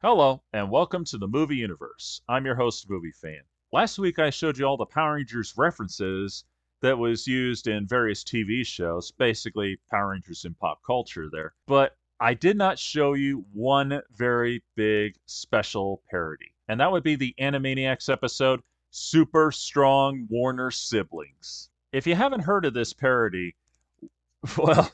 Hello, and welcome to the movie universe. I'm your host, Movie Fan. Last week I showed you all the Power Rangers references that was used in various TV shows, basically Power Rangers in pop culture there. But I did not show you one very big special parody, and that would be the Animaniacs episode, Super Strong Warner Siblings. If you haven't heard of this parody, well,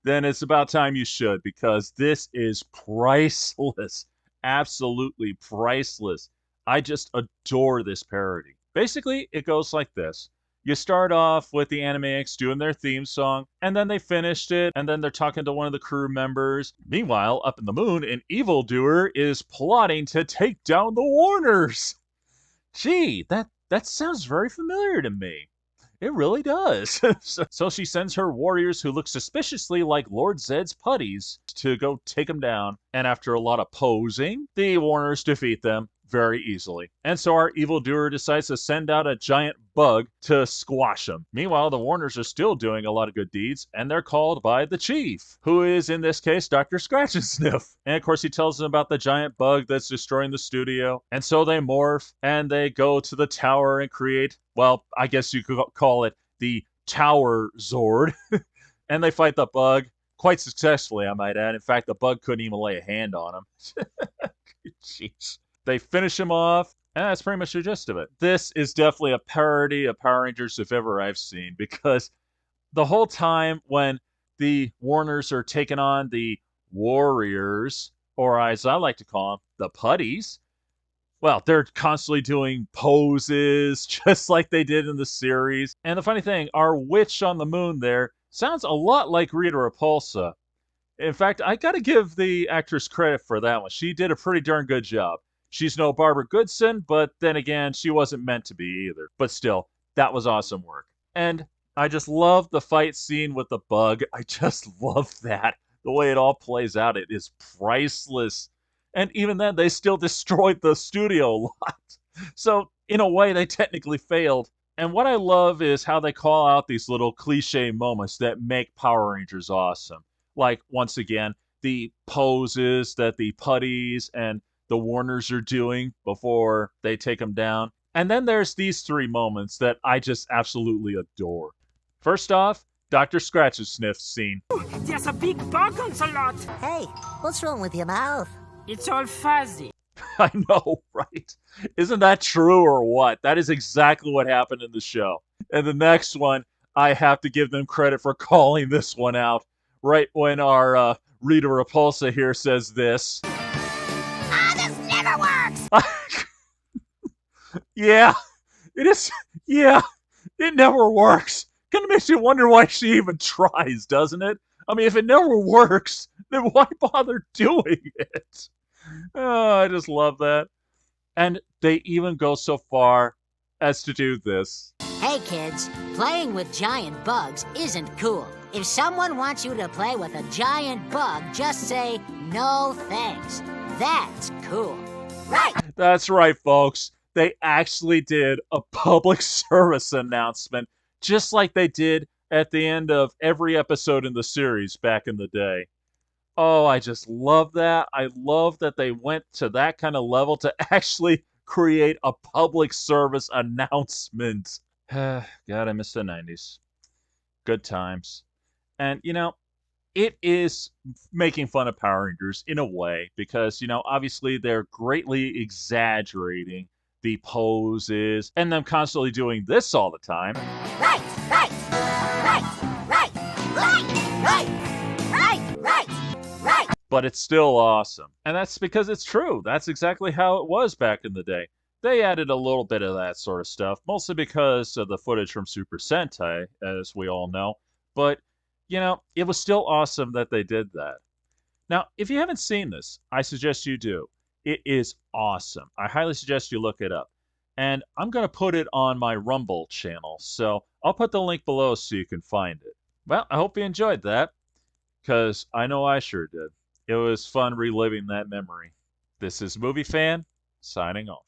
then it's about time you should, because this is priceless. Absolutely priceless. I just adore this parody. Basically, it goes like this. You start off with the Animaniacs doing their theme song, and then they finished it, and then they're talking to one of the crew members. Meanwhile, up in the moon, an evildoer is plotting to take down the Warners. Gee, that sounds very familiar to me. It really does. So she sends her warriors who look suspiciously like Lord Zed's putties to go take them down. And after a lot of posing, the Warners defeat them very easily. And so our evildoer decides to send out a giant bug to squash them. Meanwhile, the Warners are still doing a lot of good deeds, and they're called by the chief, who is in this case Dr. Scratch and Sniff. And of course, he tells them about the giant bug that's destroying the studio. And so they morph and they go to the tower and create, well, I guess you could call it the Tower Zord. And they fight the bug quite successfully, I might add. In fact, the bug couldn't even lay a hand on him. Jeez. They finish him off, and that's pretty much the gist of it. This is definitely a parody of Power Rangers if ever I've seen, because the whole time when the Warners are taking on the Warriors, or as I like to call them, the Putties, well, they're constantly doing poses just like they did in the series. And the funny thing, our witch on the moon there sounds a lot like Rita Repulsa. In fact, I got to give the actress credit for that one. She did a pretty darn good job. She's no Barbara Goodson, but then again, she wasn't meant to be either. But still, that was awesome work. And I just love the fight scene with the bug. I just love that. The way it all plays out, it is priceless. And even then, they still destroyed the studio a lot. So, in a way, they technically failed. And what I love is how they call out these little cliche moments that make Power Rangers awesome. Like, once again, the poses that the Putties and the Warners are doing before they take them down. And then there's these three moments that I just absolutely adore. First off, Dr. Scratch and Sniff's scene. There's a big bug on the lot. Hey, what's wrong with your mouth? It's all fuzzy. I know, right? Isn't that true or what? That is exactly what happened in the show. And the next one, I have to give them credit for calling this one out. Right when our Rita Repulsa here says this. Ah, this never works! Yeah, it is. Yeah, it never works. Kind of makes you wonder why she even tries, doesn't it? I mean, if it never works, then why bother doing it? Oh, I just love that. And they even go so far as to do this. Hey kids, playing with giant bugs isn't cool. If someone wants you to play with a giant bug, just say, no thanks. That's cool. Right! That's right, folks. They actually did a public service announcement, just like they did at the end of every episode in the series back in the day. Oh, I just love that. I love that they went to that kind of level to actually create a public service announcement. God, I miss the 90s. Good times. And, it is making fun of Power Rangers in a way because, obviously they're greatly exaggerating the poses and them constantly doing this all the time. Right, right, right, right, right, right, right, right. But it's still awesome. And that's because it's true. That's exactly how it was back in the day. They added a little bit of that sort of stuff, mostly because of the footage from Super Sentai, as we all know. But, it was still awesome that they did that. Now, if you haven't seen this, I suggest you do. It is awesome. I highly suggest you look it up. And I'm going to put it on my Rumble channel, so I'll put the link below so you can find it. Well, I hope you enjoyed that, because I know I sure did. It was fun reliving that memory. This is Movie Fan, signing off.